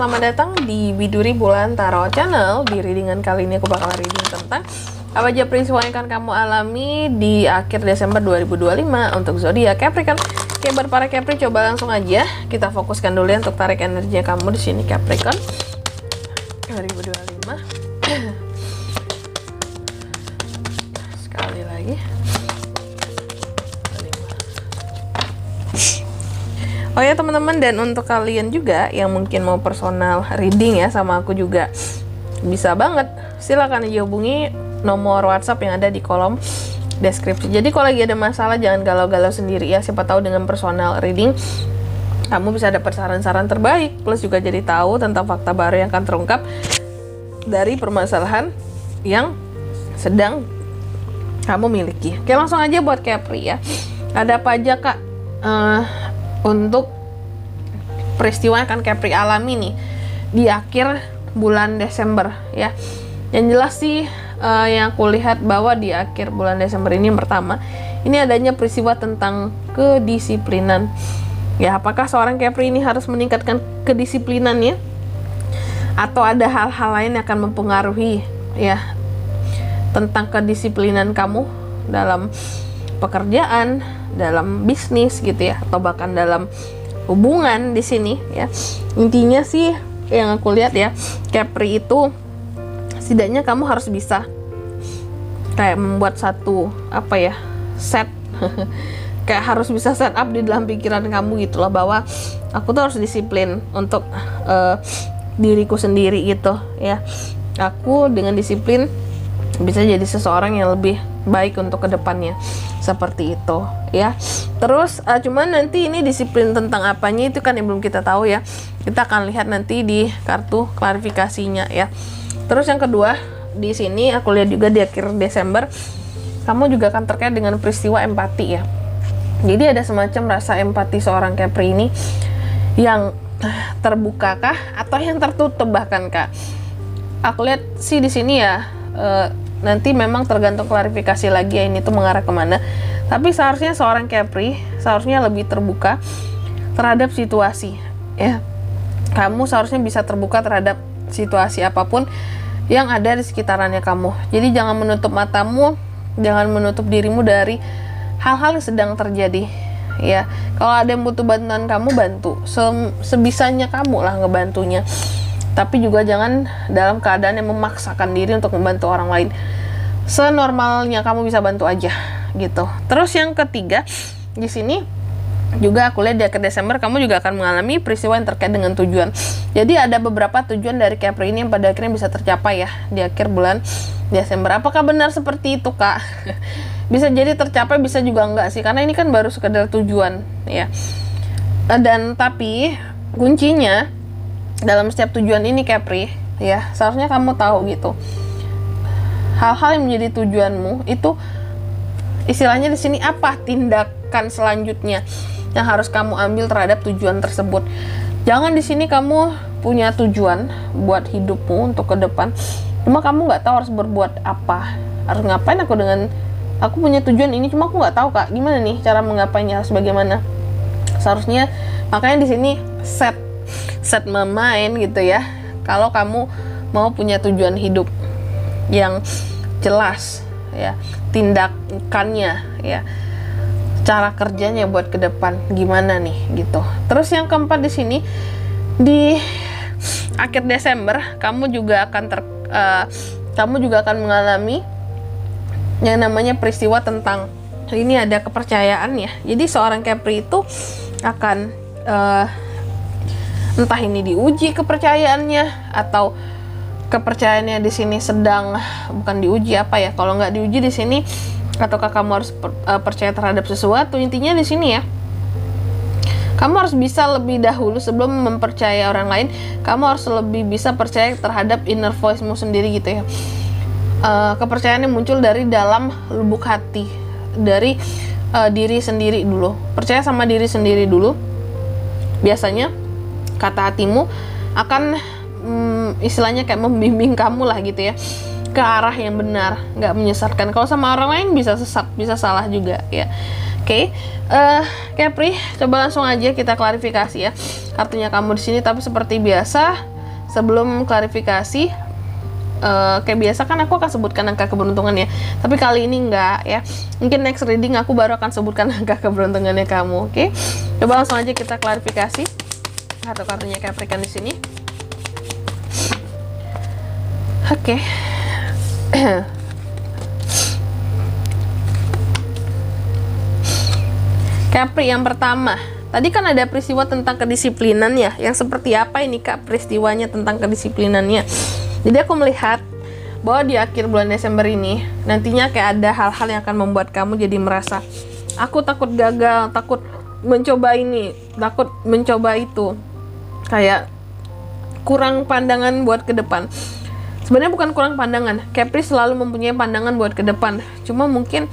selamat datang di Biduri Bulan Tarot Channel. Di readingan kali ini aku bakal reading tentang apa aja peristiwa yang akan kamu alami di akhir Desember 2025 untuk zodiak Capricorn. Oke, buat para Capri, coba langsung aja kita fokuskan dulu ya untuk tarik energinya kamu di sini Capricorn 2025. Sekali lagi. Oh ya teman-teman, dan untuk kalian juga yang mungkin mau personal reading ya sama aku juga bisa banget, silakan aja hubungi nomor WhatsApp yang ada di kolom deskripsi. Jadi kalau lagi ada masalah jangan galau-galau sendiri ya, siapa tahu dengan personal reading kamu bisa dapat saran-saran terbaik, plus juga jadi tahu tentang fakta baru yang akan terungkap dari permasalahan yang sedang kamu miliki. Oke, langsung aja buat Capri ya. Ada apa aja kak untuk peristiwa yang akan Capri alami nih di akhir bulan Desember ya. Yang jelas sih yang aku lihat bahwa di akhir bulan Desember ini yang pertama, ini adanya peristiwa tentang kedisiplinan. Ya, apakah seorang Capri ini harus meningkatkan kedisiplinannya atau ada hal-hal lain yang akan mempengaruhi ya tentang kedisiplinan kamu dalam pekerjaan, dalam bisnis gitu ya, atau bahkan dalam hubungan di sini ya. Intinya sih yang aku lihat ya, Capri itu setidaknya kamu harus bisa kayak membuat satu apa ya, set kayak harus bisa set up di dalam pikiran kamu gitu loh, bahwa aku tuh harus disiplin untuk diriku sendiri gitu ya. Aku dengan disiplin bisa jadi seseorang yang lebih baik untuk kedepannya, seperti itu ya. Terus cuman nanti ini disiplin tentang apanya itu kan yang belum kita tahu ya, kita akan lihat nanti di kartu klarifikasinya ya. Terus yang kedua di sini aku lihat juga di akhir Desember kamu juga akan terkait dengan peristiwa empati ya. Jadi ada semacam rasa empati seorang Capri ini yang terbuka kah atau yang tertutup bahkan kak. Aku lihat sih di sini ya, nanti memang tergantung klarifikasi lagi ya ini tuh mengarah kemana. Tapi seharusnya seorang Capri seharusnya lebih terbuka terhadap situasi ya. Kamu seharusnya bisa terbuka terhadap situasi apapun yang ada di sekitarannya kamu. Jadi jangan menutup matamu, jangan menutup dirimu dari hal-hal yang sedang terjadi ya. Kalau ada yang butuh bantuan kamu, bantu sebisanya kamu lah ngebantunya. Tapi juga jangan dalam keadaan yang memaksakan diri untuk membantu orang lain. Senormalnya kamu bisa bantu aja gitu. Terus yang ketiga di sini juga aku lihat di akhir Desember kamu juga akan mengalami peristiwa yang terkait dengan tujuan. Jadi ada beberapa tujuan dari Capri ini yang pada akhirnya bisa tercapai ya di akhir bulan Desember. Apakah benar seperti itu kak? Bisa jadi tercapai, bisa juga enggak sih, karena ini kan baru sekedar tujuan ya. Dan tapi kuncinya dalam setiap tujuan ini Capri ya, seharusnya kamu tahu gitu hal-hal yang menjadi tujuanmu itu istilahnya di sini apa tindakan selanjutnya yang harus kamu ambil terhadap tujuan tersebut. Jangan di sini kamu punya tujuan buat hidupmu untuk ke depan, cuma kamu nggak tahu harus berbuat apa, harus ngapain aku punya tujuan ini, cuma aku nggak tahu kak gimana nih cara menggapainya, harus bagaimana. Seharusnya makanya di sini set main gitu ya. Kalau kamu mau punya tujuan hidup yang jelas ya, tindakannya ya, cara kerjanya buat ke depan gimana nih gitu. Terus yang keempat di sini di akhir Desember kamu juga akan mengalami yang namanya peristiwa tentang ini ada kepercayaan ya. Jadi seorang Capri itu akan entah ini diuji kepercayaannya atau kepercayaannya di sini sedang bukan diuji apa ya, kalau nggak diuji di sini, ataukah kamu harus percaya terhadap sesuatu. Intinya di sini ya, kamu harus bisa lebih dahulu sebelum mempercayai orang lain, kamu harus lebih bisa percaya terhadap inner voice-mu sendiri gitu ya. Kepercayaan yang muncul dari dalam lubuk hati, dari diri sendiri dulu. Percaya sama diri sendiri dulu. Biasanya kata hatimu akan istilahnya kayak membimbing kamu lah gitu ya ke arah yang benar, nggak menyesatkan. Kalau sama orang lain bisa sesat, bisa salah juga ya. Oke, Capri, coba langsung aja kita klarifikasi ya kartunya kamu di sini. Tapi seperti biasa, sebelum klarifikasi, kayak biasa kan aku akan sebutkan angka keberuntungan ya, tapi kali ini enggak ya. Mungkin next reading aku baru akan sebutkan angka keberuntungannya kamu. Oke, coba langsung aja kita klarifikasi kartu-kartunya Capricorn di sini. Oke. Capri yang pertama, tadi kan ada peristiwa tentang kedisiplinan ya. Yang seperti apa ini Kak peristiwanya tentang kedisiplinannya? Jadi aku melihat bahwa di akhir bulan Desember ini nantinya kayak ada hal-hal yang akan membuat kamu jadi merasa, aku takut gagal, takut mencoba ini, takut mencoba itu, kayak kurang pandangan buat ke depan. Sebenarnya bukan kurang pandangan, Capri selalu mempunyai pandangan buat ke depan, cuma mungkin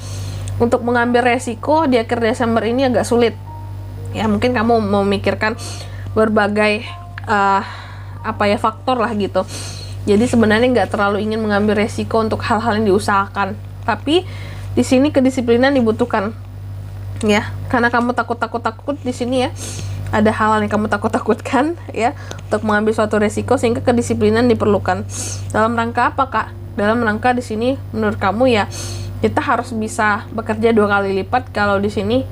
untuk mengambil resiko di akhir Desember ini agak sulit. Ya mungkin kamu memikirkan berbagai faktor lah gitu. Jadi sebenarnya nggak terlalu ingin mengambil resiko untuk hal-hal yang diusahakan. Tapi di sini kedisiplinan dibutuhkan, ya. Karena kamu takut di sini ya. Ada hal yang kamu takutkan ya untuk mengambil suatu resiko, sehingga kedisiplinan diperlukan. Dalam rangka apa Kak? Dalam rangka di sini menurut kamu ya, kita harus bisa bekerja 2 kali lipat. Kalau di sini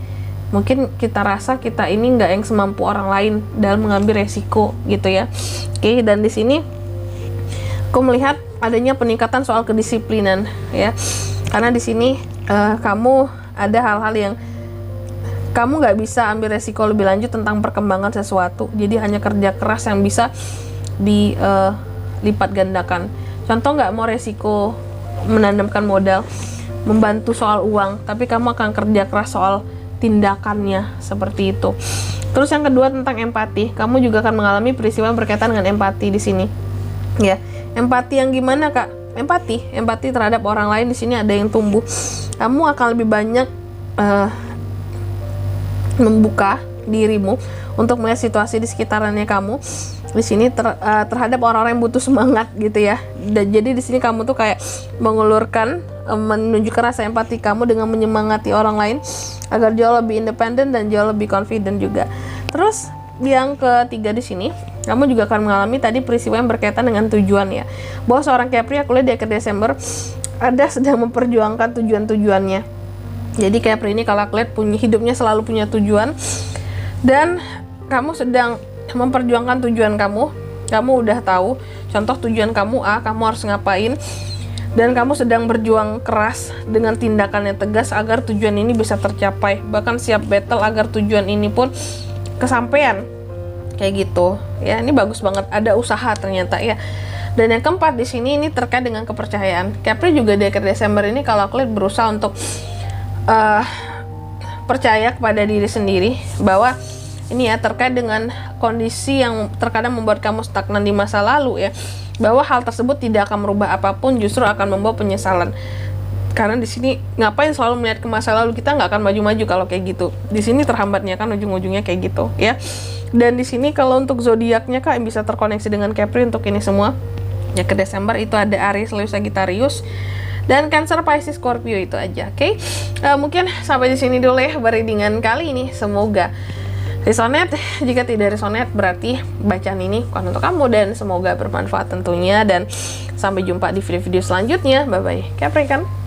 mungkin kita rasa kita ini nggak yang semampu orang lain dalam mengambil resiko gitu ya. Oke, dan di sini aku melihat adanya peningkatan soal kedisiplinan ya. Karena di sini kamu ada hal-hal yang kamu nggak bisa ambil resiko lebih lanjut tentang perkembangan sesuatu. Jadi hanya kerja keras yang bisa dilipat gandakan. Contoh, nggak mau resiko menanamkan modal, membantu soal uang, tapi kamu akan kerja keras soal tindakannya, seperti itu. Terus yang kedua tentang empati, kamu juga akan mengalami peristiwa yang berkaitan dengan empati di sini. Ya, empati yang gimana Kak? Empati terhadap orang lain di sini ada yang tumbuh. Kamu akan lebih banyak membuka dirimu untuk melihat situasi di sekitarannya kamu. Di sini terhadap orang-orang yang butuh semangat gitu ya. Dan jadi di sini kamu tuh kayak mengulurkan, menunjukkan rasa empati kamu dengan menyemangati orang lain agar jauh lebih independen dan jauh lebih confident juga. Terus yang ketiga di sini, kamu juga akan mengalami tadi peristiwa yang berkaitan dengan tujuan ya. Bahwa seorang Capri, aku lihat di akhir Desember ada sedang memperjuangkan tujuan-tujuannya. Jadi Capri ini kalau aku lihat hidupnya selalu punya tujuan, dan kamu sedang memperjuangkan tujuan kamu. Kamu udah tahu, contoh tujuan kamu A, kamu harus ngapain, dan kamu sedang berjuang keras dengan tindakan yang tegas agar tujuan ini bisa tercapai. Bahkan siap battle agar tujuan ini pun kesampaian, kayak gitu ya. Ini bagus banget, ada usaha ternyata ya. Dan yang keempat di sini ini terkait dengan kepercayaan. Capri juga di akhir Desember ini kalau aku lihat berusaha untuk percaya kepada diri sendiri, bahwa ini ya terkait dengan kondisi yang terkadang membuat kamu stagnan di masa lalu ya, bahwa hal tersebut tidak akan merubah apapun, justru akan membawa penyesalan. Karena di sini ngapain selalu melihat ke masa lalu, kita nggak akan maju-maju kalau kayak gitu. Di sini terhambatnya kan ujung-ujungnya kayak gitu ya. Dan di sini kalau untuk zodiaknya Kak yang bisa terkoneksi dengan Capri untuk ini semua ya, ke Desember itu ada Aries, Leo, Sagittarius, dan Cancer, Pisces, Scorpio, itu aja. Oke. Mungkin sampai di sini dulu ya readingan kali ini. Semoga resonate. Jika tidak resonate berarti bacaan ini bukan untuk kamu, dan semoga bermanfaat tentunya. Dan sampai jumpa di video-video selanjutnya. Bye bye Capricorn.